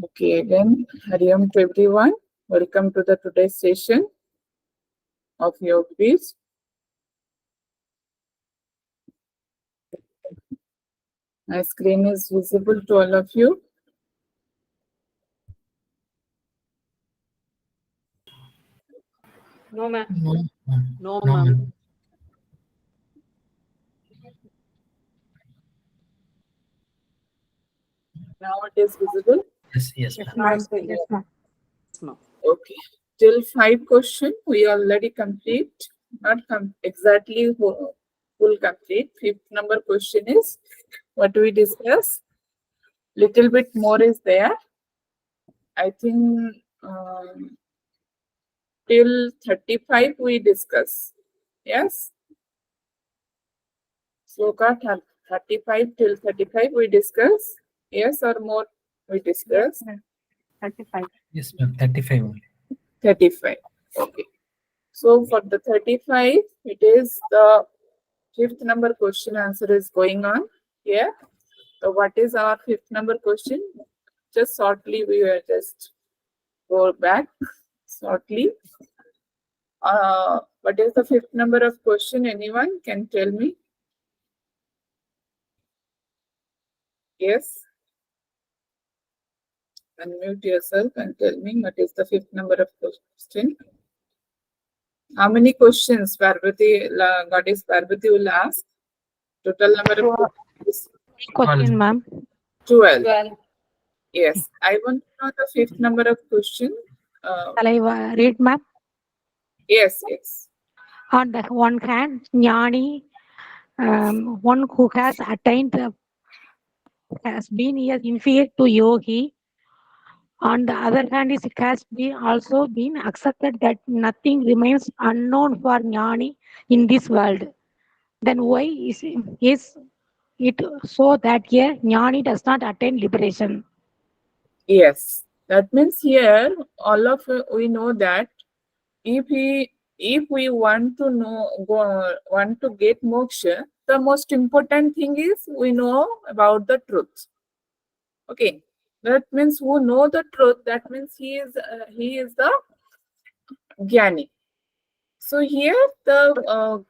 Okay, again, Hari Om to everyone. Welcome to the today's session of Yoga Peace. My screen is visible to all of you. No, ma'am. No, No, ma'am. Now it is visible. Yes, Yes, ma'am. ma'am. Yes, ma'am. Okay. Till 5 question we already complete. Not exactly full complete. 5th number question is what we discuss. Little bit more is there. I think till 35 we discuss. Yes. Sloka 35 till 35 we discuss. Yes or more we discuss. 35. Yes, ma'am. 35 only. 35. Okay. So for the 35, it is the 5th number question answer is going on here. So what is our 5th number question? Just shortly, we will just go back shortly. What is the 5th number of question? Anyone can tell me? Yes. Unmute yourself and tell me what is the 5th number of question. How many questions Goddess Parvati will ask? Total number of questions? Question, ma'am. 12. 12. Yes. I want to know the 5th number of question. Shall I read, ma'am? Yes, yes. On the one hand, Jnani, one who has attained has been inferior to yogi. On the other hand, it has been also been accepted that nothing remains unknown for Jnani in this world. Then why is it so that a Jnani does not attain liberation? Yes. That means here, all of we know that if we want to want to get moksha, the most important thing is we know about the truth. Okay. That means who know the truth. That means he is the Jnani. So here the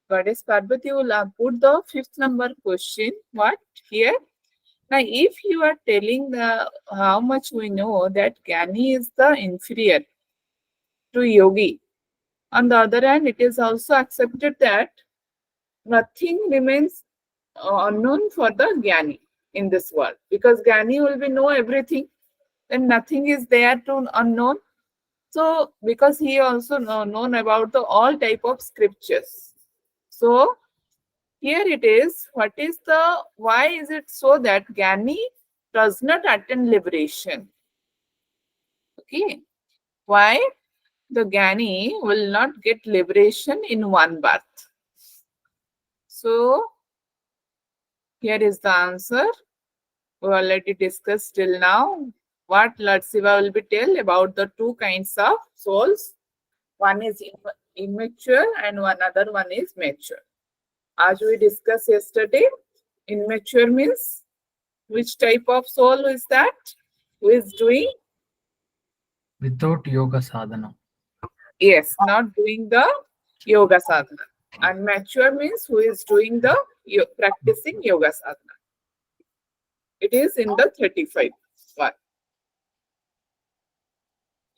Goddess Parvati will put the 5th number question. What here? Now, if you are telling how much we know that Jnani is the inferior to yogi, on the other hand, it is also accepted that nothing remains unknown for the Jnani in this world, because Jnani will be know everything, then nothing is there to unknown. So, because he also known about the all type of scriptures. So, here it is. Why is it so that Jnani does not attain liberation? Okay. Why the Jnani will not get liberation in one birth? So, here is the answer. We already discussed till now. What Lord Shiva will be tell about the two kinds of souls. One is immature and another one is mature. As we discussed yesterday, immature means which type of soul is that? Who is doing? Without yoga sadhana. Yes, not doing the yoga sadhana. And mature means who is doing the practicing yoga sadhana. It is in the 35 one.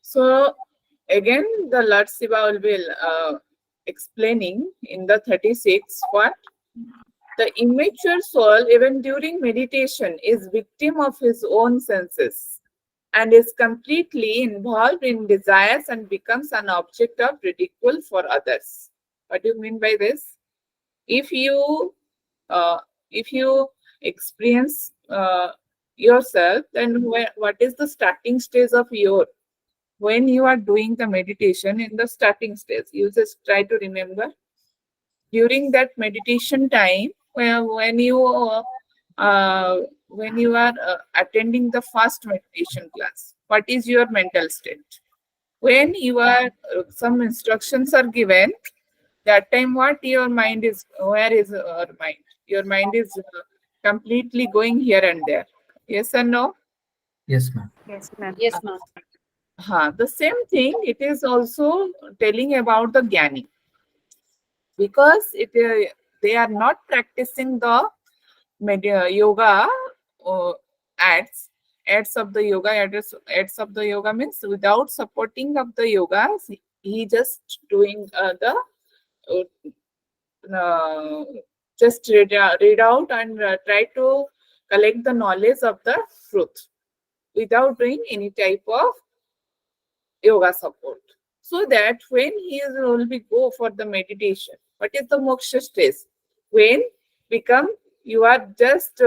So again, the Lord Shiva will be explaining in the 36 what the immature soul, even during meditation, is victim of his own senses and is completely involved in desires and becomes an object of ridicule for others. What do you mean by this? If you experience yourself, then what is the starting stage of your when you are doing the meditation? In the starting stage, you just try to remember during that meditation time when you are attending the first meditation class, what is your mental state? When you are some instructions are given, that time what your mind is, where is your mind? Your mind is completely going here and there. Yes or no? Yes, ma'am. Yes, ma'am. Yes, ma'am. The same thing, it is also telling about the Gyani, because they are not practicing the yoga uh, ads. Ads of the yoga, ads of the yoga means without supporting of the yoga, he just doing uh, just read out and try to collect the knowledge of the truth without doing any type of yoga support. So that when he will be go for the meditation, what is the moksha stage? When become you are just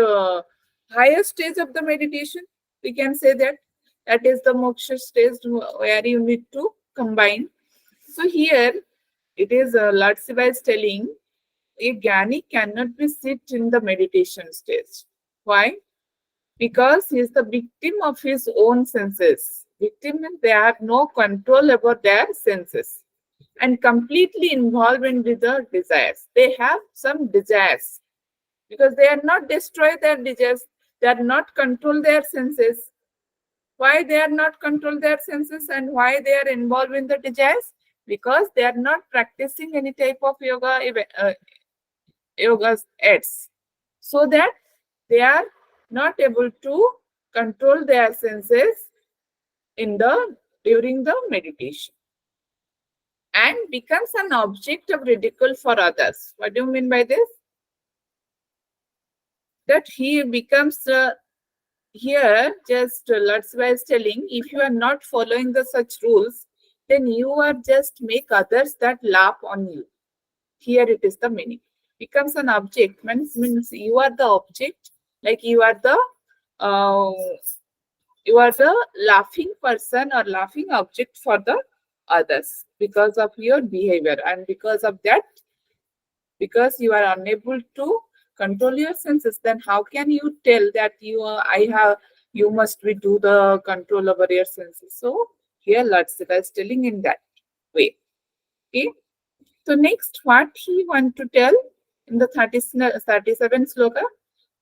higher stage of the meditation, we can say that that is the moksha stage where you need to combine. So here it is Lord Shiva is telling a Jnani cannot be sit in the meditation stage. Why? Because he is the victim of his own senses. Victim means they have no control over their senses and completely involved in with the desires. They have some desires because they are not destroy their desires. They are not control their senses. Why they are not control their senses and why they are involved in the desires? Because they are not practicing any type of yoga's aids, so that they are not able to control their senses in the during the meditation and becomes an object of ridicule for others. What do you mean by this? That he becomes here just Lord Shiva is telling, if you are not following the such rules, then you are just make others that laugh on you. Here it is the meaning. Becomes an object means you are the object, like uh, you are the laughing person or laughing object for the others because of your behavior, and because of that, because you are unable to control your senses, then how can you tell that you must be do the control over your senses? So here Lord Shiva is telling in that way. Okay. So next, what he want to tell in the 37 sloka,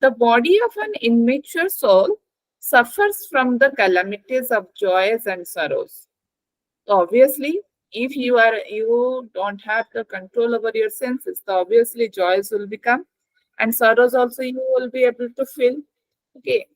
the body of an immature soul suffers from the calamities of joys and sorrows. So obviously, if you don't have the control over your senses, so obviously joys will become, and sorrows also you will be able to feel. Okay.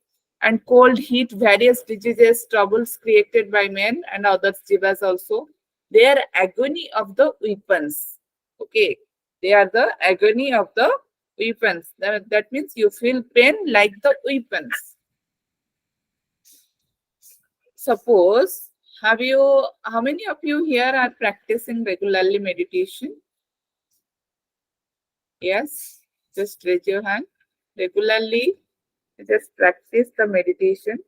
And cold, heat, various diseases, troubles created by men and other jivas also. They are agony of the weapons. Okay. They are the agony of the weapons. That means you feel pain like the weapons. Suppose, how many of you here are practicing regularly meditation? Yes, just raise your hand. Regularly, just practice the meditation.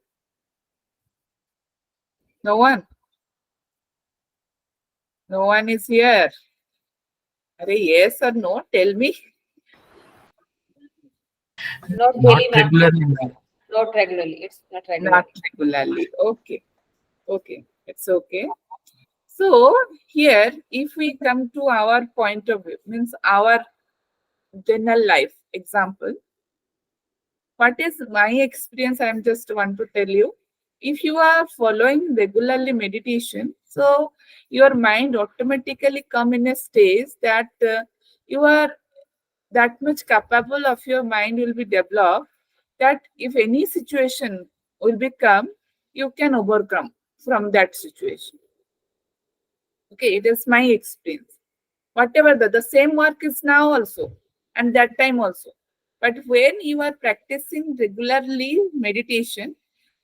No one? No one is here. Arey, yes or no? Tell me. Not Not daily, ma'am. regularly, ma'am. Not regularly. It's not regular. Not regularly. Okay. Okay. It's okay. So here, if we come to our point of view, means our general life example, what is my experience? I am just want to tell you. If you are following regularly meditation, so your mind automatically come in a stage that you are that much capable of your mind will be developed, that if any situation will become, you can overcome from that situation. Okay, it is my experience. Whatever the same work is now also and that time also. But when you are practicing regularly meditation,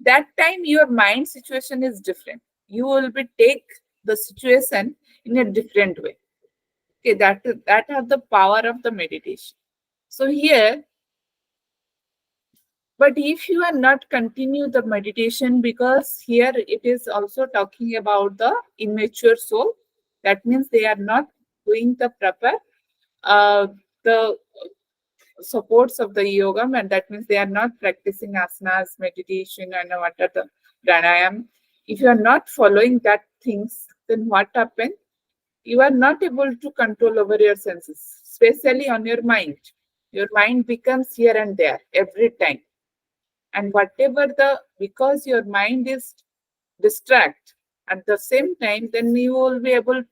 that time your mind situation is different. You will be take the situation in a different way. Okay, that are the power of the meditation. So here, but if you are not continue the meditation, because here it is also talking about the immature soul, that means they are not doing the proper the supports of the yoga, and that means they are not practicing asanas, meditation, and what are the pranayam. If you are not following that things, then what happen? You are not able to control over your senses, especially on your mind. Your mind becomes here and there every time. And whatever because your mind is distract at the same time, then you will be able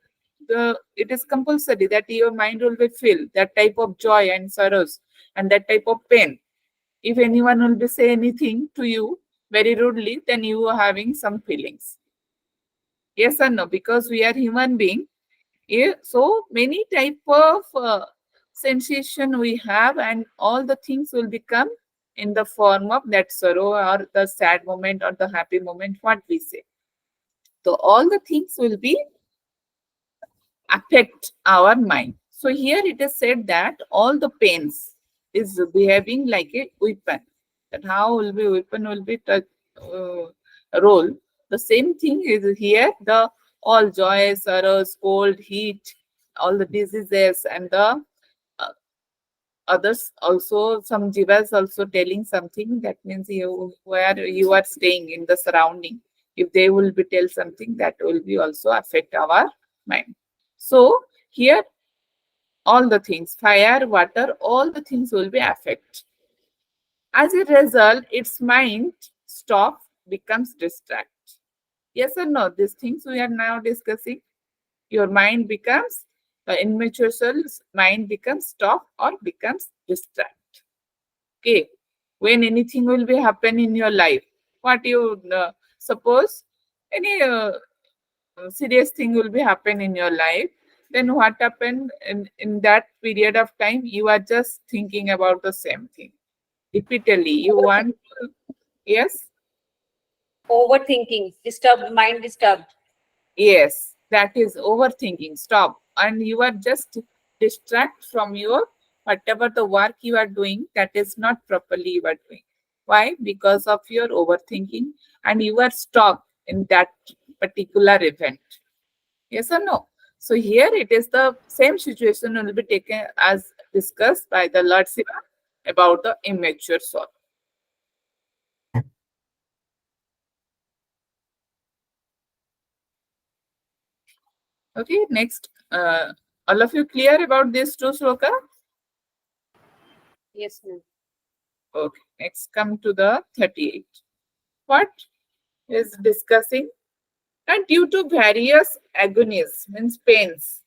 it is compulsory that your mind will be feel that type of joy and sorrows and that type of pain. If anyone will be say anything to you very rudely, then you are having some feelings. Yes or no? Because we are human being. Yeah, so many type of sensation we have, and all the things will become in the form of that sorrow or the sad moment or the happy moment, what we say. So all the things will be affect our mind. So here it is said that all the pains is behaving like a weapon. That how will be weapon will be role. The same thing is here. The all joy, sorrows, cold, heat, all the diseases, and the uh, others also. Some jivas also telling something. That means you where you are staying in the surrounding. If they will be tell something, that will be also affect our mind. So here all the things, fire, water, all the things will be affect. As a result, its mind stop becomes distract. Yes or no? These things we are now discussing. Your mind becomes immature soul's mind becomes stop or becomes distract. Okay. When anything will be happen in your life, what you suppose any serious thing will be happen in your life, then what happened in that period of time, you are just thinking about the same thing repeatedly. You want yes, Overthinking, disturbed, mind disturbed. yes, that is overthinking. Stop. And you are just distract from your whatever the work you are doing that is not properly you are doing. Why? Because of your overthinking, and you are stuck in that particular event. Yes or no? So here it is the same situation will be taken as discussed by the Lord Shiva about the immature soul. Okay, next. All of you clear about this two sloka? Yes, ma'am. Okay, next come to the 38. What is discussing? And due to various agonies, means pains,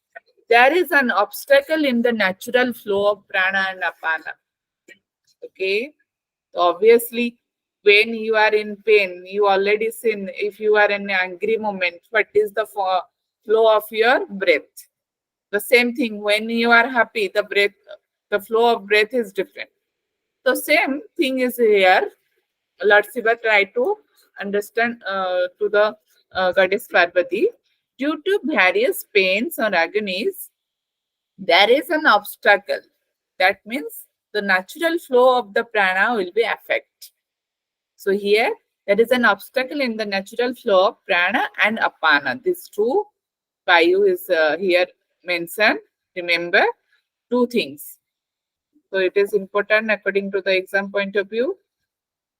there is an obstacle in the natural flow of prana and apana. Okay, so obviously, when you are in pain, you already seen if you are in an angry moment, what is the flow of your breath? The same thing when you are happy, the breath, the flow of breath is different. The same thing is here. Lord Shiva tried to understand to the goddess Parvati. Due to various pains or agonies, there is an obstacle. That means the natural flow of the prana will be affected. So here there is an obstacle in the natural flow of prana and apana. These two vayu is here mentioned. Remember two things. So it is important according to the exam point of view.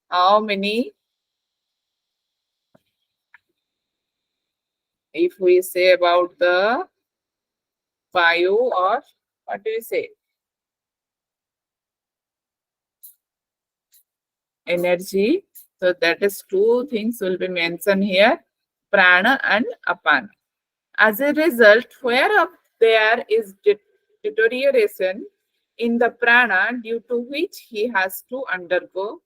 How many, if we say about the vayu, or what do you say? Energy. So that is two things will be mentioned here, prana and apana. As a result, whereof there is deterioration in the prana, due to which he has to undergo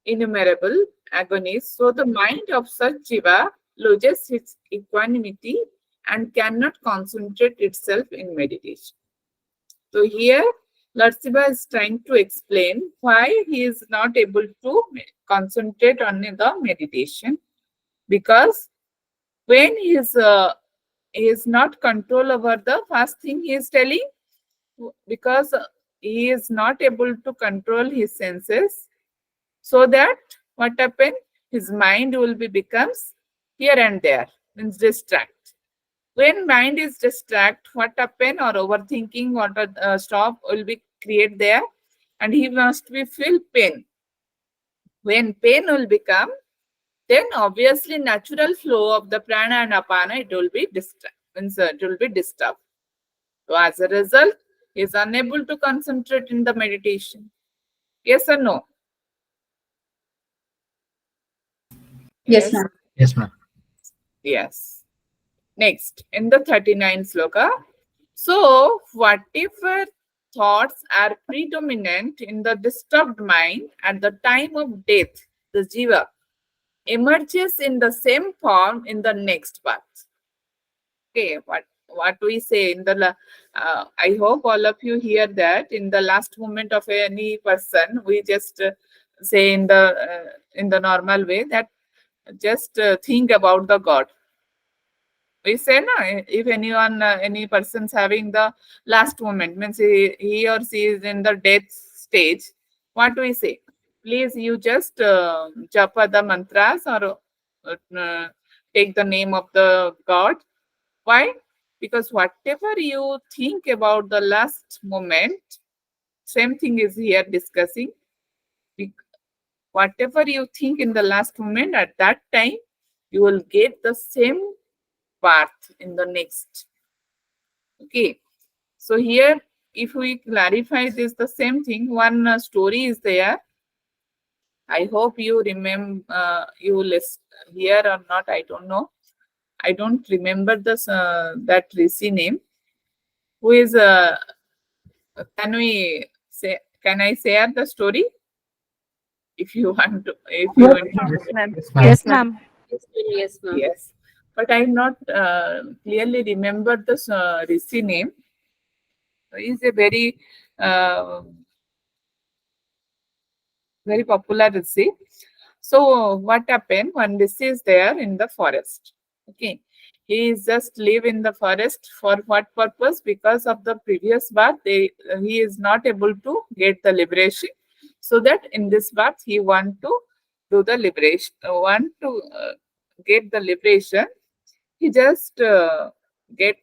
innumerable agonies, so the mind of such jiva loses its equanimity and cannot concentrate itself in meditation. So here, Lord Shiva is trying to explain why he is not able to concentrate on the meditation, because when he is not control over the first thing he is telling, because he is not able to control his senses, so that what happen, his mind will be becomes here and there, means distract. When mind is distract, what happen, or overthinking, what stop will be create there, and he must be feel pain. When pain will become, then obviously natural flow of the prana and apana, it will be disturbed, means it will be disturbed. So as a result, he is unable to concentrate in the meditation. Yes or no? Yes, ma'am. Yes, ma'am. Yes. Next, in the 39th sloka. So, whatever thoughts are predominant in the disturbed mind at the time of death, the jiva emerges in the same form in the next birth. Okay, what we say in the I hope all of you hear that in the last moment of any person, we just say in the normal way that just think about the God. We say no, if anyone any person's having the last moment, means he or she is in the death stage, what do we say? Please, you just japa the mantras or take the name of the God. Why? Because whatever you think about the last moment, same thing is here discussing. Whatever you think in the last moment, at that time you will get the same path in the next. Okay, so here if we clarify this, the same thing, one story is there. I hope you remember, you list here or not, I don't know. I don't remember this that Rishi name. Who is can we say? Can I share the story? If you want to, if you Yes, interested. Ma'am. Yes, ma'am. yes, ma'am. Yes, ma'am. Yes, but I not clearly remember the Rishi name. He is a very uh, very popular Rishi. So what happened? One Rishi is there in the forest. Okay, he is just live in the forest for what purpose? Because of the previous birth, he is not able to get the liberation. So that in this birth he want to do the liberation, want to get the liberation. He just get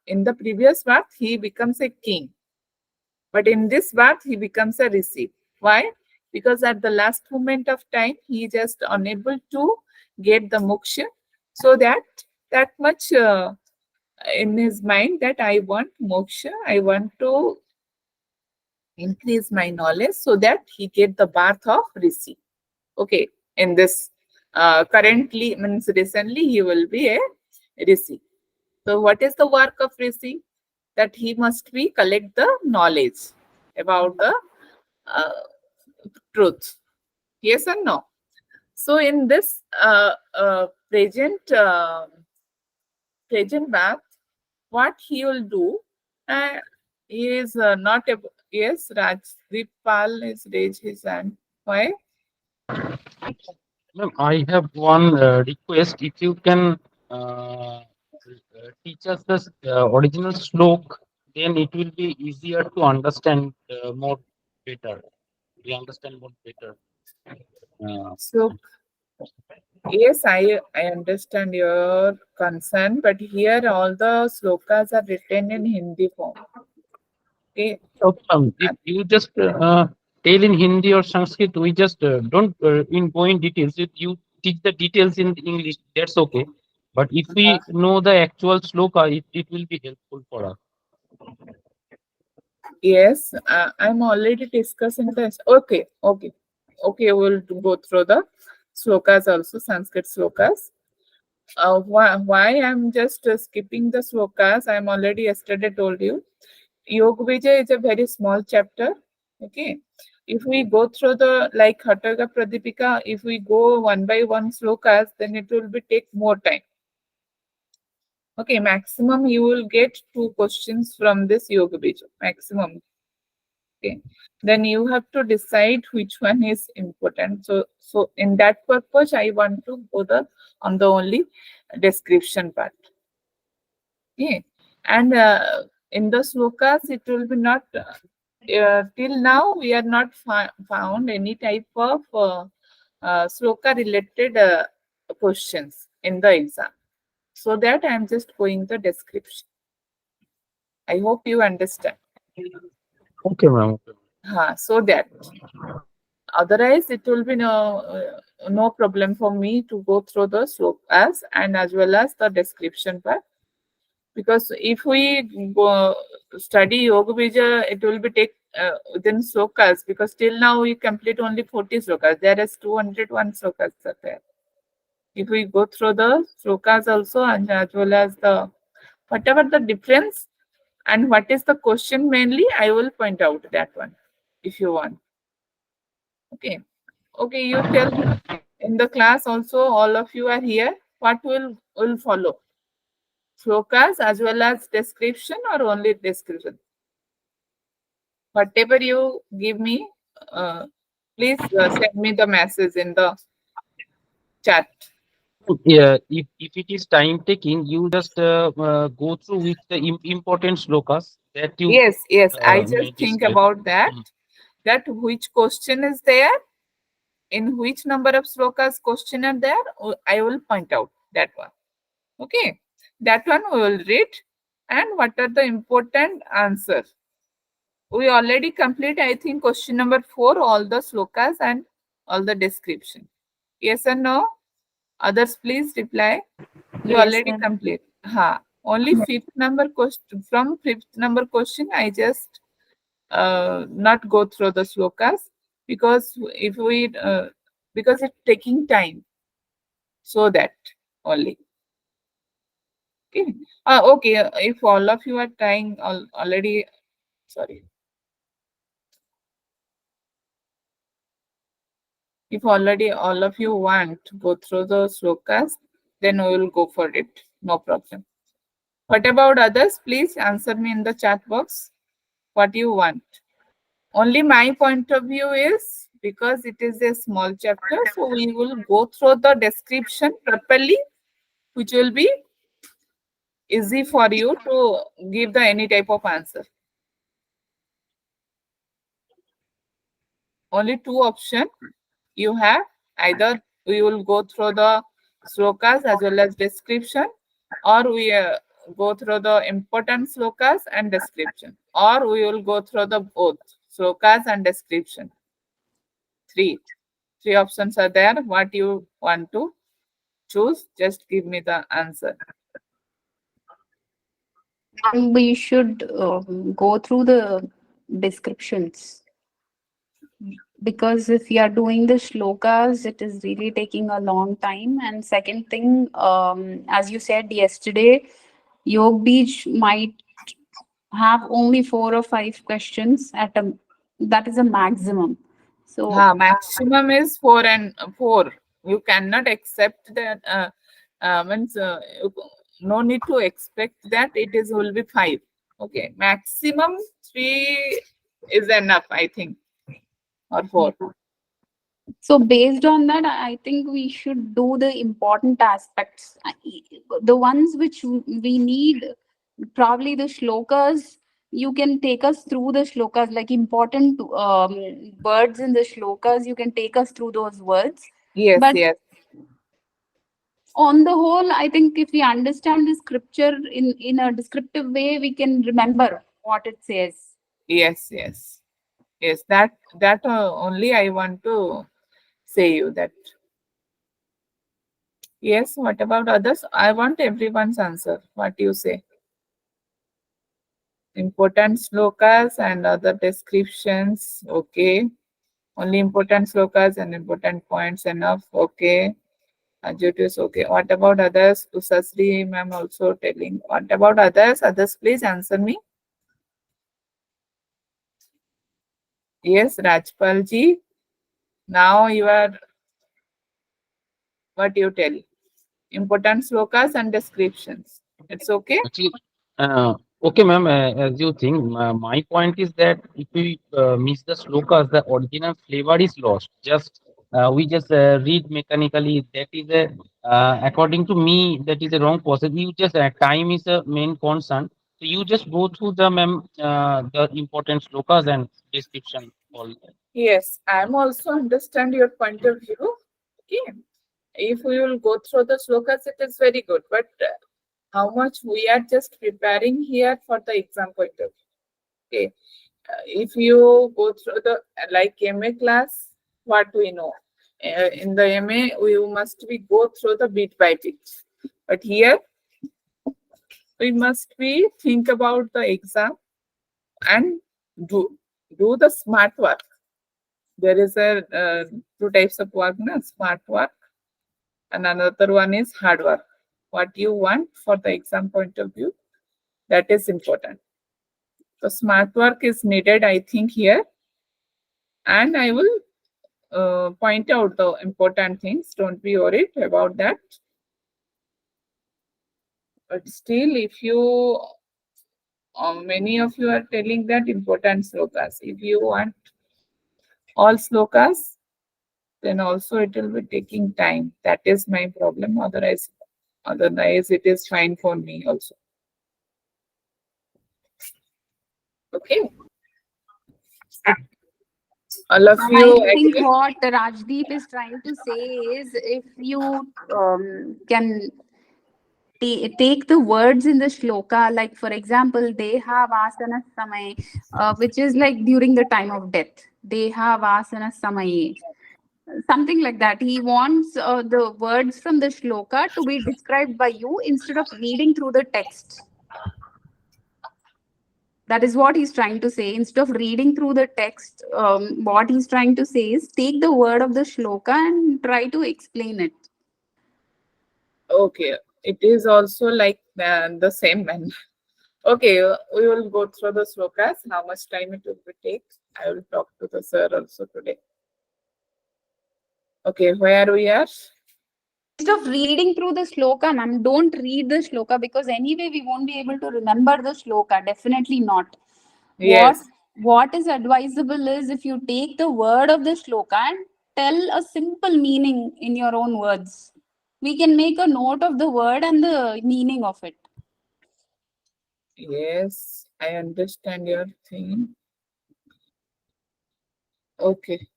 in the previous birth he becomes a king, but in this birth, he becomes a rishi. Why? Because at the last moment of time, he is just unable to get the moksha. So that much in his mind that I want moksha, I want to increase my knowledge so that he get the birth of rishi. Okay, in this currently means recently he will be a rishi. So what is the work of rishi? That he must be collect the knowledge about the uh, truth. Yes or no? So in this present bath, what he will do? Uh, he is not able. Yes, Rajdeep Pal is raised his hand. Why? Ma'am, I have one request. If you can teach us the original slok, then it will be easier to understand more better. We understand more better. Uh, So yes, I understand your concern, but here all the slokas are written in Hindi form. Okay. okay, ma'am. If you just tell in Hindi or Sanskrit, we just don't go in details. If you teach the details in English, that's okay. But if we know the actual sloka, it will be helpful for us. Yes, I'm already discussing this. Okay, we'll go through the slokas also, Sanskrit slokas. Why I'm just skipping the slokas? I'm already yesterday told you. Yoga Bija is a very small chapter. Okay, if we go through the like Hataka Pradipika, if we go one by one slokas, then it will be take more time. Okay, maximum you will get 2 questions from this Yoga Bija, maximum. Okay, then you have to decide which one is important. So in that purpose, I want to go on the only description part. Okay, and in the slokas, it will be not till now we are not found any type of sloka related questions in the exam. So that I am just going the description. I hope you understand. Okay, ma'am. So that otherwise it will be no problem for me to go through the slokas and as well as the description part, because if we go study yoga bija, it will be take within slokas, because till now we complete only 40 slokas. There is 201 slokas are there. If we go through the slokas also, and as well as the whatever the difference and what is the question mainly, I will point out that one if you want. Okay. Okay, you tell me. In the class also, all of you are here. What will follow? Slokas as well as description or only description? Whatever you give me, please send me the message in the chat. Yeah, if it is time taking, you just go through with the important slokas that you Yes, I may just think describe. about that. Mm. That which question is there, in which number of slokas question are there, I will point out that one. Okay, that one we will read, and what are the important answers. We already complete, I think, question number 4, all the slokas and all the description. Yes or no? Others, please reply. We Yes, already ma'am. complete. Ha. Only fifth number question. From fifth number question, I just not go through the slokas, because if we because it's taking time. So that only. Okay. Okay. If all of you are trying already, sorry. If already all of you want to go through the slokas, then we will go for it. No problem. What about others? Please answer me in the chat box what you want. Only my point of view is, because it is a small chapter, so we will go through the description properly, which will be easy for you to give the any type of answer. Only two options you have. Either we will go through the slokas as well as description, or we go through the important slokas and description, or we will go through the both slokas and description. Three options are there. What you want to choose, just give me the answer. And we should go through the descriptions, because if we are doing the shlokas, it is really taking a long time. And second thing, as you said yesterday, Yog Beach might have only 4 or 5 questions at a, that is a maximum. So Maximum is 4 and 4. You cannot accept that. Means no need to expect that it is will be 5. Okay, maximum 3 is enough, I think, or 4. so based on that, I think we should do the important aspects, the ones which we need. Probably the shlokas, you can take us through the shlokas, like important words in the shlokas, you can take us through those words. Yes, But yes, on the whole, I think if we understand the scripture in a descriptive way, we can remember what it says. yes. That only I want to say you that. Yes. What about others? I want everyone's answer. What do you say? Important slokas and other descriptions. Okay. Only important slokas and important points enough. Okay. Adjectives. Okay. What about others? Usasri ma'am also telling. What about others? Others, please answer me. Yes, Rajpal ji. Now you are, what you tell? Important slokas and descriptions. It's okay? Actually, okay, ma'am. As you think, my point is that if we miss the slokas, the original flavor is lost. Just we just read mechanically. That is a according to me, that is a wrong process. You just time is a main concern. So you just go through the ma'am the important slokas and description all. Yes, I'm also understand your point of view. Okay. If we will go through the slokas, it is very good. But how much we are just preparing here for the exam point of view. Okay. If you go through the like MA class, what we know. In the MA, we must be go through the bit by bit. But here, we must be think about the exam and do the smart work. There is a two types of work, na? Smart work and another one is hard work. What you want for the exam point of view, that is important. So smart work is needed, I think, here. And I will point out the important things. Don't be worried about that. But still, if you, many of you are telling that important slokas. If you want all slokas, then also it will be taking time. That is my problem. Otherwise it is fine for me also. Okay. All of And you I think agree? what Rajdeep is trying to say is if you can take the words in the shloka, like for example, they have asana samay, which is like during the time of death. They have asana samay. Something like that. He wants the words from the shloka to be described by you instead of reading through the text. That is what he's trying to say. Instead of reading through the text, what he's trying to say is take the word of the shloka and try to explain it. Okay. It is also like the same man. Okay, we will go through the slokas. How much time it will take? I will talk to the sir also today. Okay, where we are? Instead of reading through the shloka, ma'am, don't read the shloka because anyway we won't be able to remember the shloka. Definitely not. Yes. What is advisable is if you take the word of the shloka and tell a simple meaning in your own words. We can make a note of the word and the meaning of it. Yes, I understand your thing. Okay.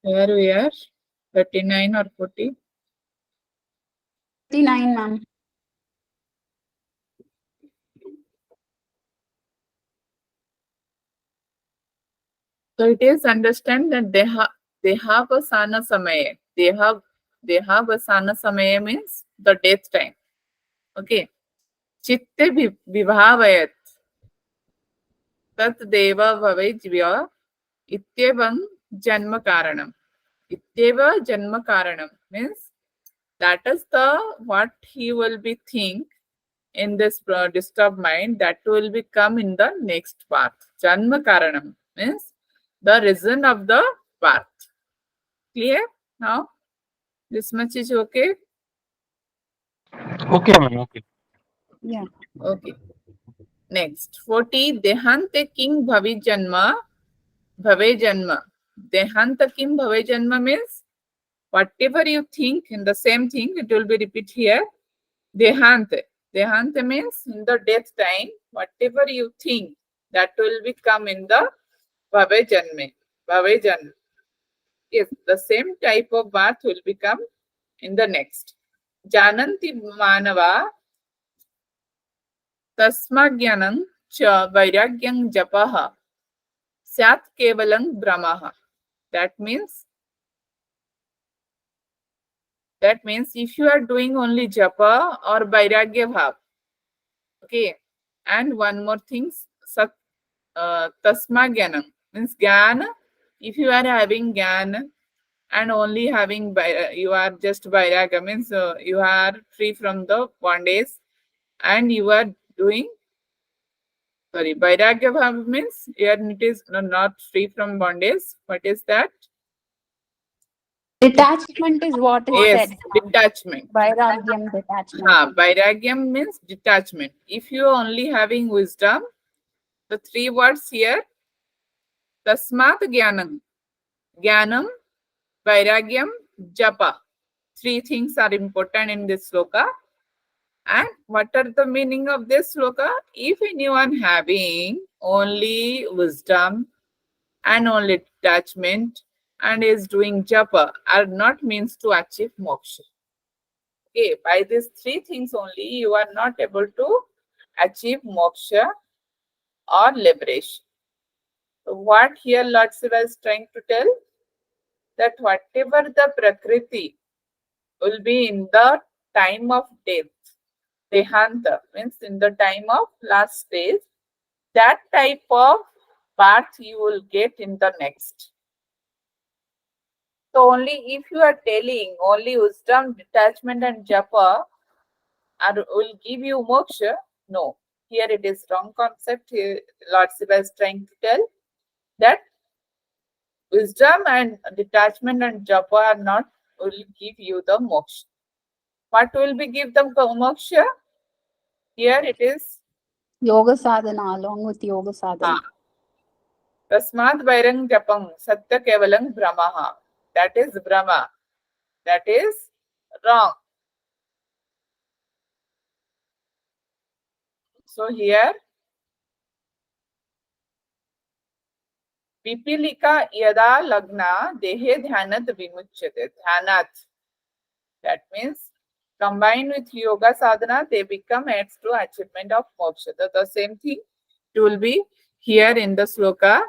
Where we are? 39 or 40? 39, ma'am. So it is understand that they have a sana samaya. They have a sana samaya means the death time. Okay. Chitte vibhavayat tat deva bhavejvya ityevam janma karanam. Ityeva janma karanam means that is the what he will be think in this disturbed mind that will become in the next path. Janma karanam means the reason of the path. Clear now? This much is okay? Okay, ma'am. Okay. Yeah. Okay. Next, 40. Dehante king bhavi janma, bhave janma. Dehanta kim bhave janma means whatever you think in the same thing, it will be repeat here. Dehante. Dehante means in the death time, whatever you think, that will become in the bhave janme. Bhave janma. Yes, the same type of birth will become in the next. Jananti manava tasmagyanam cha vairagyam japaha syat kevalang brahmaha. That means if you are doing only japa or vairagya bhav, okay, and one more thing, tasma gyanam means gyan. If you are having gyan and only having you are just vairagya means you are free from the bondage and you are doing vairagya bhav means here it is not free from bondage. What is that? Detachment is what is Yes, said. detachment. Vairagyam, detachment. Vairagyam means detachment. If you are only having wisdom, the three words here, tasmat jnanam. Jnanam, vairagyam, japa. Three things are important in this sloka. And what are the meaning of this sloka? If anyone having only wisdom and only detachment and is doing japa are not means to achieve moksha. Okay, by these three things only you are not able to achieve moksha or liberation. So what here Lord Shiva is trying to tell? That whatever the prakriti will be in the time of death, dehanta means in the time of last stage, that type of path you will get in the next. So only if you are telling only wisdom, detachment and japa will give you moksha, no. Here it is wrong concept. Here Lord Shiva is trying to tell that wisdom and detachment and japa are not will give you the moksha. What will be give them moksha? Here it is Yoga sadhana, along with yoga sadhana. Tasmat vairang japam satya kevalang brahmaha. That is Brahma. That is wrong. So here Pipilika yada lagna dehe dhyanat vimuchyate. Dhyanat. That means combined with yoga sadhana, they become aids to achievement of moksha. The same thing it will be here in the sloka.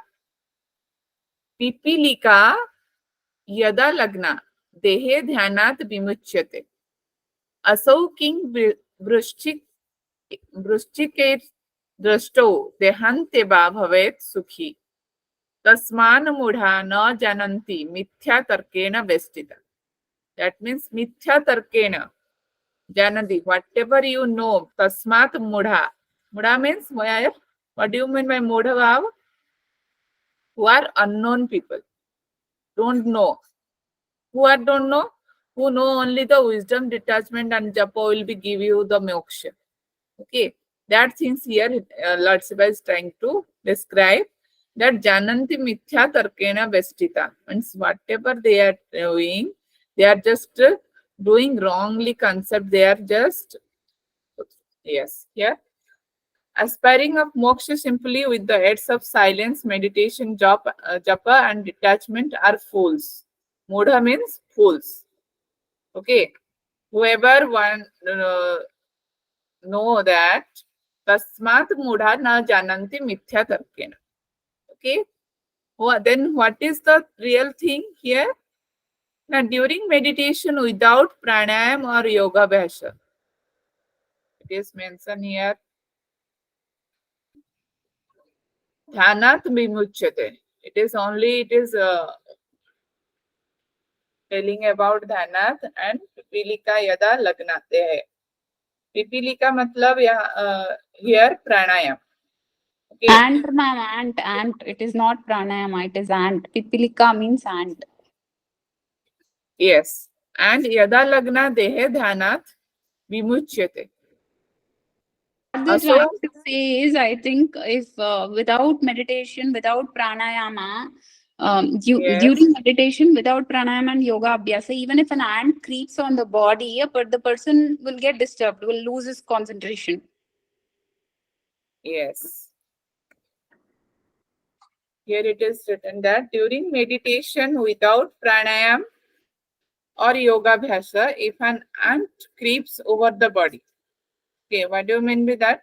Pipilika yada lagna dehe dhyanat vimuchyate. असौ king वृश्चिके दृष्टो देहान्ते वा भवेत् सुखी तस्मान मूढ़ा न जानन्ति मिथ्या तर्केण वेष्टिता. That means मिथ्या तर्केण जानन्ति, whatever you know, तस्मात् मूढ़ा. Múढ़ा means where? What do you mean by मूढ़ भाव? Who are unknown people, don't know. Who are don't know? Who know only the wisdom, detachment and japa will be give you the moksha. Okay, that things here Lord Shiva is trying to describe, that jananti mithya tarkena vestita, means whatever they are doing, they are just doing wrongly concept. They are just, yes, here aspiring of moksha simply with the aids of silence, meditation, japa and detachment are fools. Mudha means fools. Okay, whoever one know that tasmat mudha na jananti mithya tarkena. Okay, then what is the real thing here? Now during meditation without pranayam or yoga bhasha, it is mentioned here, dhyanat vimuchyate. It is only, it is telling about dhyanat and pipilika yada lagnate hai. Pipilika matlab here pranayam. Okay. Ant, ma'am, ant. It is not pranayama, it is ant. Pipilika means ant. Yes. And yada lagna dehe dhyanat vimuchyate. What they're So, trying to say is, I think, if without meditation, without pranayama, yes, during meditation, without pranayama and yoga abhyasa, even if an ant creeps on the body, but the person will get disturbed, will lose his concentration. yes. Here it is written that during meditation without pranayam or yoga bhasa, if an ant creeps over the body. Okay, what do you mean by that?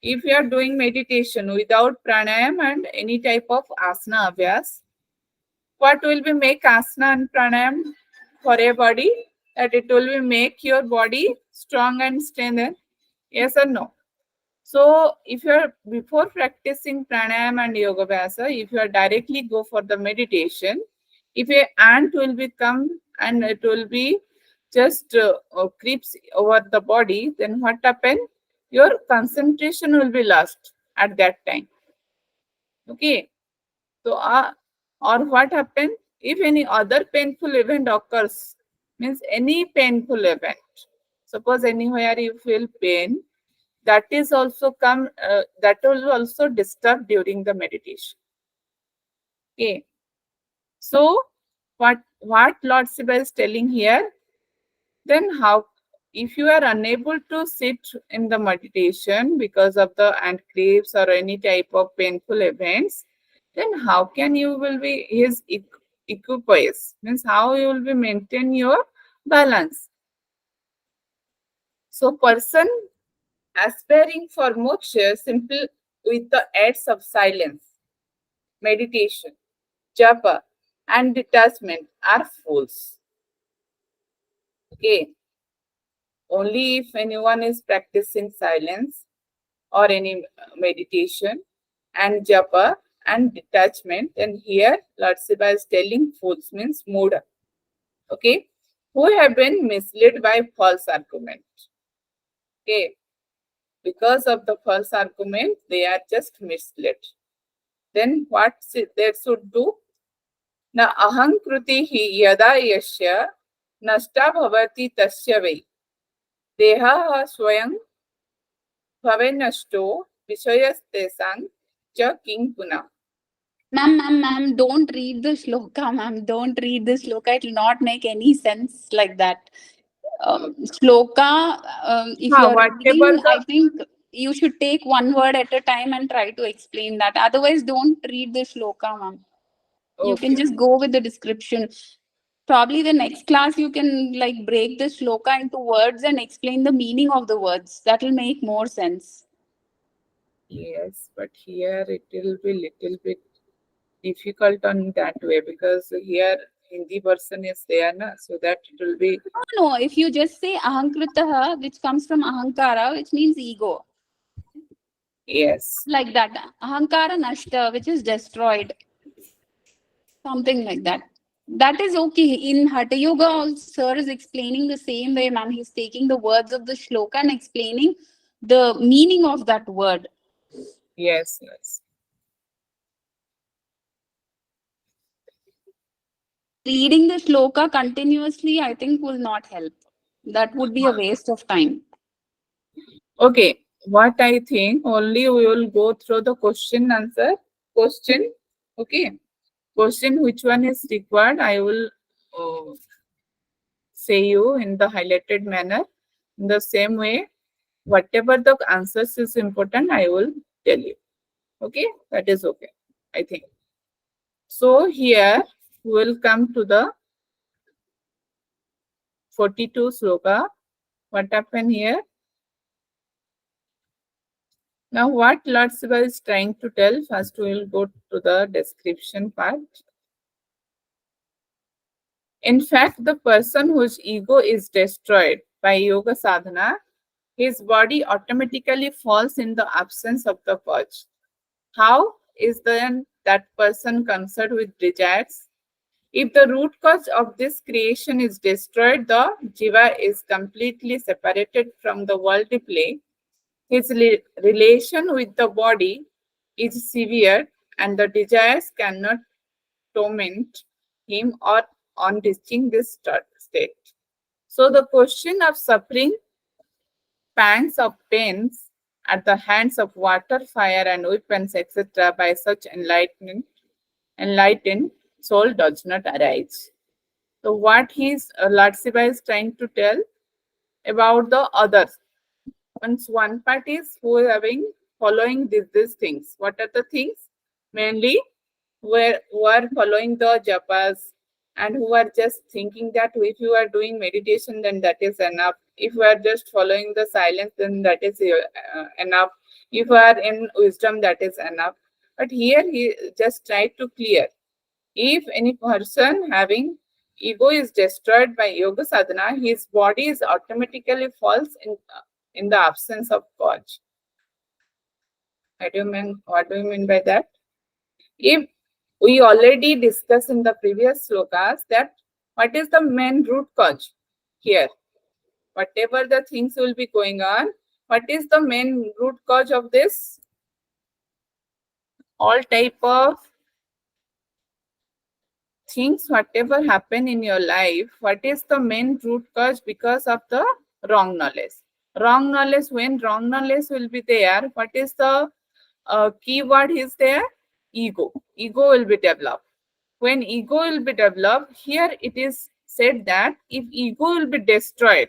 If you are doing meditation without pranayam and any type of asana abhyas, what will be make asana and pranayam for a body? That it will be make your body strong and strengthened. Yes or no? So if you are before practicing pranayam and yoga vyasa, if you are directly go for the meditation, if a ant will become and it will be just creeps over the body, then what happen? Your concentration will be lost at that time. Okay. So or what happen if any other painful event occurs? Means any painful event. Suppose anywhere you feel pain, that is also that will also disturb during the meditation. Okay, so what Lord Shiva is telling here, then how, if you are unable to sit in the meditation because of the ant creeps or any type of painful events, then how can you will be his equipoise, means how you will be maintain your balance. So person aspiring for moksha simple with the aids of silence, meditation, japa, and detachment are fools. Okay. Only if anyone is practicing silence or any meditation and japa and detachment. And here Lord Shiva is telling fools means mood. Okay, who have been misled by false argument. Okay, because of the false argument, they are just misled. Then what they should do? Na ahankruti hi yada yasya nasta bhavati tasya vai deha swayam bhave nashto vishayastesang cha king puna. Ma'am, don't read the shloka, ma'am. Don't read the shloka. It will not make any sense like that. Shloka, if you are Whatever reading, the I think you should take one word at a time and try to explain that. Otherwise, don't read the shloka, ma'am. You can okay. just go with the description. Probably the next class you can like break the shloka into words and explain the meaning of the words. That will make more sense. Yes, but here it will be little bit difficult on that way because here Hindi version is there, na, so that it will be. No, if you just say ahankritaha, which comes from ahankara, which means ego, Yes, like that. Ahankara nashta, which is destroyed, something like that. That is okay. In Hatha Yoga, sir is explaining the same way, ma'am. He's taking the words of the shloka and explaining the meaning of that word. yes, yes. Reading the shloka continuously, I think, will not help. That would be a waste of time. Okay, what I think only we will go through the question answer. Question, okay. Question which one is required, I will say you in the highlighted manner. In the same way, whatever the answers is important, I will tell you. Okay, that is okay, I think. So here we will come to the 42 sloka. What happened here? Now what Lord Shiva is trying to tell, first we will go to the description part. In fact, the person whose ego is destroyed by yoga sadhana, his body automatically falls in the absence of the cause. How is then that person concerned with desires? If the root cause of this creation is destroyed, the jiva is completely separated from the worldly play. His relation with the body is severe, and the desires cannot torment him or on reaching this state. So the question of suffering pangs of pains at the hands of water, fire, and weapons, etc., by such enlightened soul does not arise. So what Lord Shiva is trying to tell about the others. Once one part is who are having following these things. What are the things? Mainly who are following the japas and who are just thinking that if you are doing meditation, then that is enough. If you are just following the silence, then that is enough. If you are in wisdom, that is enough. But here he just tried to clear. If any person having ego is destroyed by yoga sadhana, his body is automatically falls in the absence of cause. What do you mean by that? If we already discussed in the previous slokas that what is the main root cause here? Whatever the things will be going on, what is the main root cause of this? All type of things, whatever happen in your life, what is the main root cause? Because of the wrong knowledge. Wrong knowledge, when wrong knowledge will be there, what is the keyword is there? Ego. Ego will be developed. When ego will be developed, here it is said that if ego will be destroyed,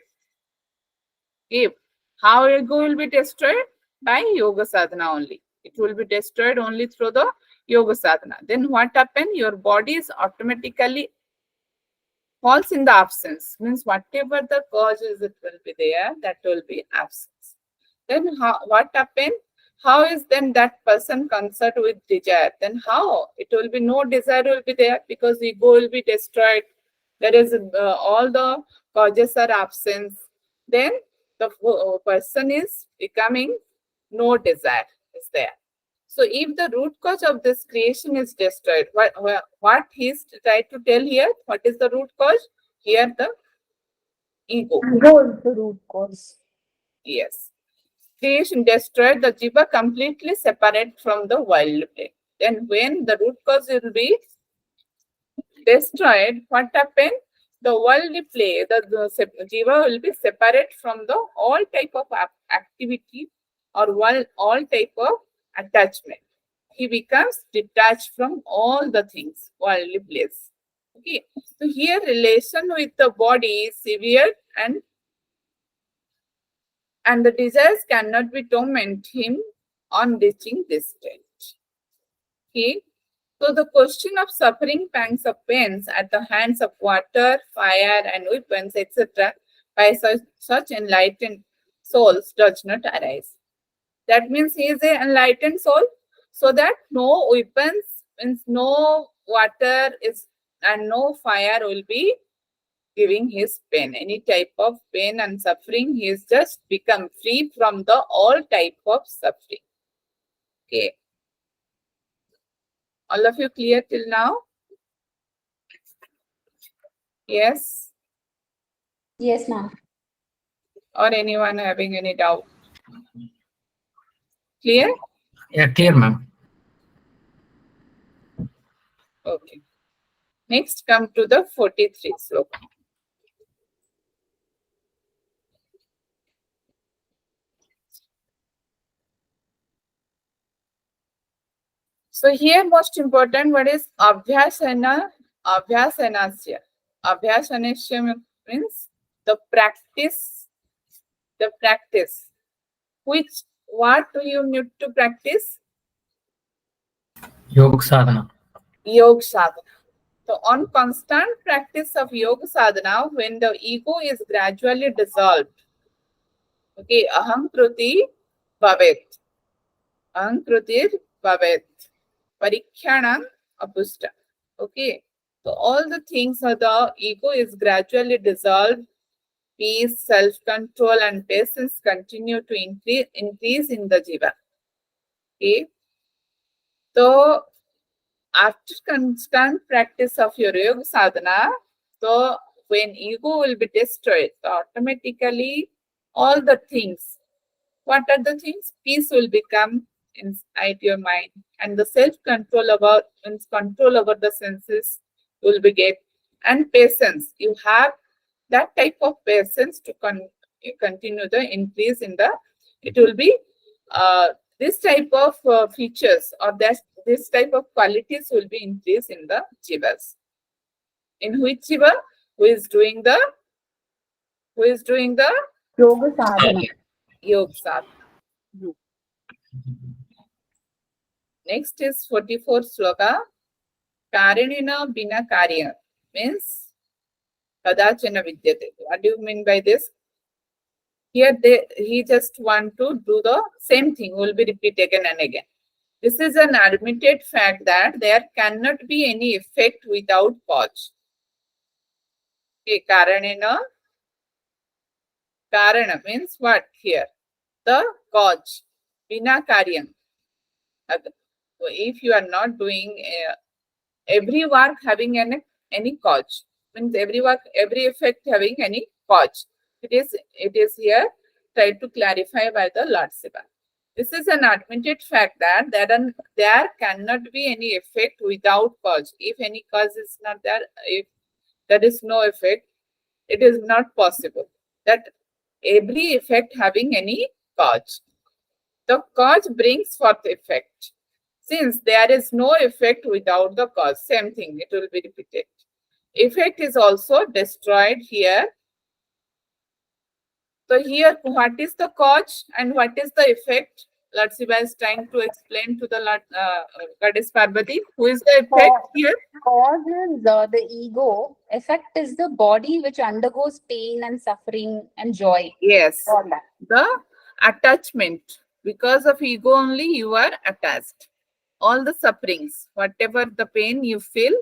if how ego will be destroyed? By yoga sadhana only. It will be destroyed only through the yoga sadhana. Then what happen? Your body is automatically falls in the absence. Means whatever the cause is, it will be there. That will be absence. Then what happen? How is then that person concerned with desire? Then how? It will be no desire will be there because ego will be destroyed. There is all the causes are absence. Then the person is becoming no desire is there. So if the root cause of this creation is destroyed, what he's tried to tell here, what is the root cause? Here the ego. Ego is the root cause. Yes. Creation destroyed, the jiva completely separate from the wild play. Then when the root cause will be destroyed, what happened? The worldly play, the jiva will be separate from the all type of activity or all type of attachment. He becomes detached from all the things, worldly plays. Okay. So here relation with the body is severe and the desires cannot be torment him on reaching this state. Okay. So the question of suffering pangs of pains at the hands of water, fire, and weapons, etc., by such enlightened souls does not arise. That means he is an enlightened soul, so that no weapons, means no water is and no fire will be giving his pain. Any type of pain and suffering, he is just become free from the all type of suffering. Okay. All of you clear till now? Yes? Yes, ma'am. Or anyone having any doubt? Clear? Yeah, clear, ma'am. Okay. Next, come to the 43 sloka. So here most important what is abhyasanasya. Abhyasanasya means the practice. What do you need to practice? Yoga sadhana. Yoga sadhana. So on constant practice of yoga sadhana, when the ego is gradually dissolved, okay, aham kruti bhavet. Aham krutir bhavet. Parikyanam apusta. Okay. So all the things of the ego is gradually dissolved. Peace, self-control, and patience continue to increase in the jiva. Okay. So after constant practice of your yoga sadhana, so when ego will be destroyed, so automatically all the things, what are the things? Peace will become inside your mind, and the self-control control over the senses will be get, and patience. You have that type of patience to continue the increase in the. It will be this type of features or this type of qualities will be increased in the jivas. In which jiva? Who is doing the Yoga sadhana. yoga sadhana. Next is 44 sloka. Karanina bina karya means kadachana vidyate. What do you mean by this? Here he just want to do the same thing, will be repeated again and again. This is an admitted fact that there cannot be any effect without cause. Okay, karana means what here? The cause. Bina karyam. So if you are not doing every work having any cause, means every work, every effect having any cause. It is here tried to clarify by the Lord Shiva. This is an admitted fact that there cannot be any effect without cause. If any cause is not there, if there is no effect, it is not possible that every effect having any cause. The cause brings forth effect. Since there is no effect without the cause, same thing, it will be repeated. Effect is also destroyed here. So here, what is the cause and what is the effect? Lord Shiva is trying to explain to the Goddess Parvati. Who is the effect here? Cause is the ego. Effect is the body which undergoes pain and suffering and joy. Yes, All that. the attachment. Because of ego only you are attached. All the sufferings, whatever the pain you feel,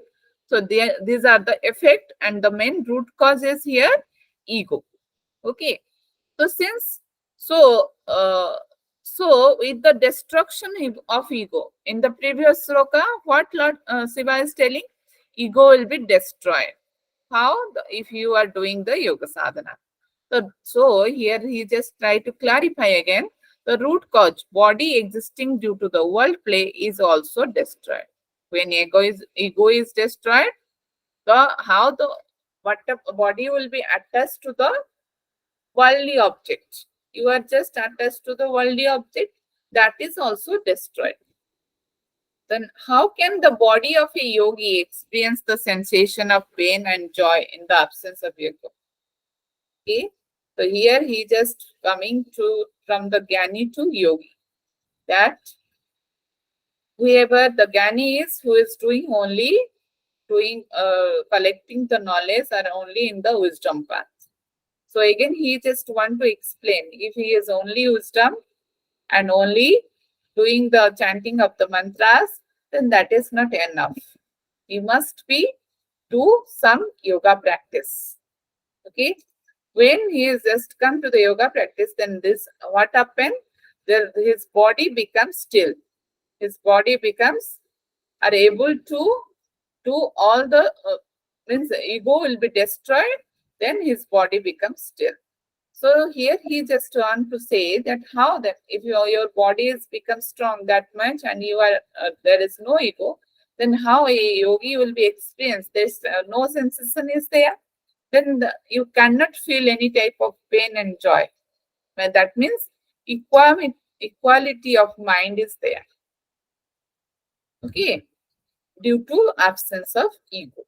so these are the effect, and the main root cause is here ego. Okay. So So, with the destruction of ego, in the previous sloka, what Lord Shiva is telling? Ego will be destroyed. How? If you are doing the yoga sadhana. So here he just try to clarify again. The root cause, body existing due to the world play, is also destroyed. When ego is destroyed, what the body will be attached to the worldly object. You are just attached to the worldly object, that is also destroyed. Then how can the body of a yogi experience the sensation of pain and joy in the absence of ego? Okay, so here he just coming to from the Jnani to yogi, that whoever the Jnani is, who is collecting the knowledge, are only in the wisdom path. So again, he just want to explain, if he is only wisdom and only doing the chanting of the mantras, then that is not enough. He must be do some yoga practice. Okay. When he is just come to the yoga practice, then this what happened? His body becomes still. His body becomes are able to do all the means ego will be destroyed. Then his body becomes still. So here he just want to say that how that if your body has become strong that much and you are there is no ego, then how a yogi will be experienced? There's no sensation is there. Then you cannot feel any type of pain and joy. Well, that means equality of mind is there. Okay, due to absence of ego.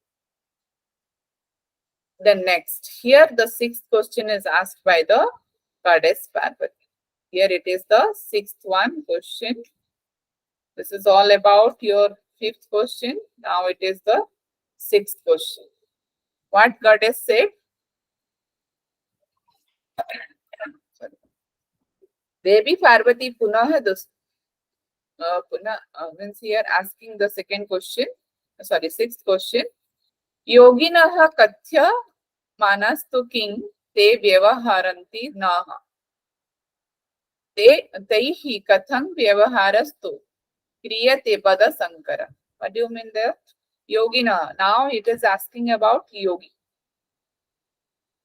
Then next, here the sixth question is asked by the goddess Parvati. Here it is the sixth one question. This is all about your fifth question. Now it is the sixth question. What goddess said? Devi Parvati Punah means here asking the second question. Sorry, sixth question. Yoginaha kathya manastu king te vyavaharanti naha. Te taihi katham vyavaharastu kriyate pada sankara. What do you mean there? Yogina. Now it is asking about yogi.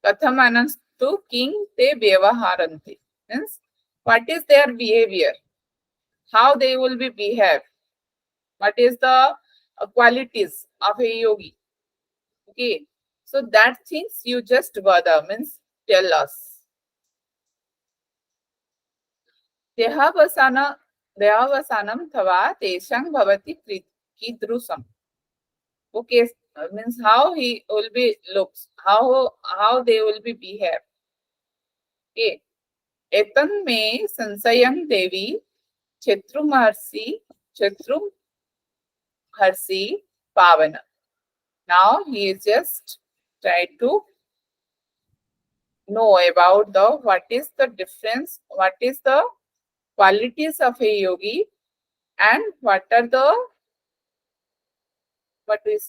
Katham manastu king te vyavaharanti. Means what is their behavior? How they will be behave? What is the qualities of a yogi? Okay, so that things you just vada means tell us. Dehavasanam thava teshang bhavati kidrusam. Okay, means how he will be looks, how they will be behave. Okay, etan me sansayam devi chetrum harsi pavana. Now he is just try to know about what is the difference, what is the qualities of a yogi, and what are the what is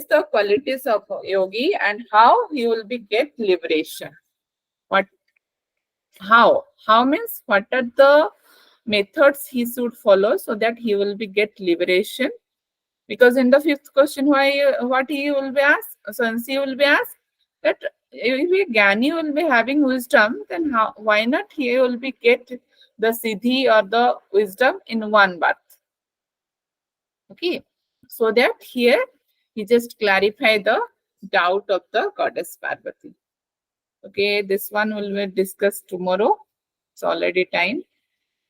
the qualities of a yogi and how he will be get liberation. How means what are the methods he should follow so that he will be get liberation. Because in the fifth question, what he will be asked, since he will be asked that if a Jnani will be having wisdom, then why not he will be get the siddhi or the wisdom in one birth? Okay, so that here he just clarify the doubt of the goddess Parvati. Okay, this one will be discussed tomorrow. It's already time,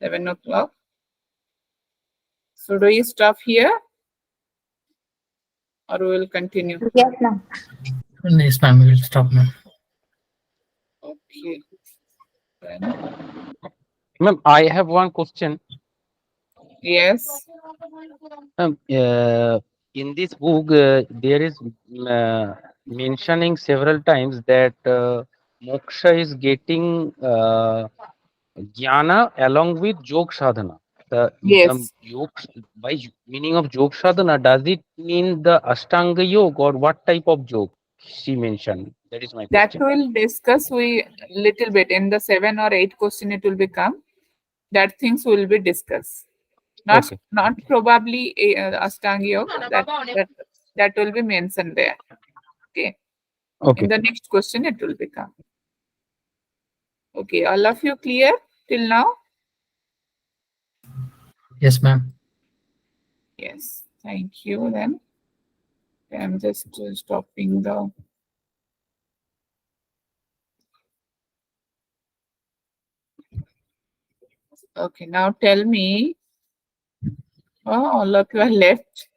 7 o'clock. So do we stop here? Or we will continue? Yes, ma'am. Yes, ma'am. We will stop, ma'am. Okay. Then, Ma'am, I have one question. yes. In this book, there is mentioning several times that moksha is getting jnana along with yog sadhana. Yes. By meaning of yog sadhana, does it mean the Ashtanga yoga or what type of yoga she mentioned? That is my That question. will discuss we little bit in the 7 or 8 question it will become. That things will be discussed. Okay. Not probably Ashtanga Yoga. That will be mentioned there. Okay. Okay. In the next question it will become. Okay, all of you clear till now? Yes, ma'am. Yes, thank you then. I'm just stopping the. Okay, now tell me. Oh, all of you are left.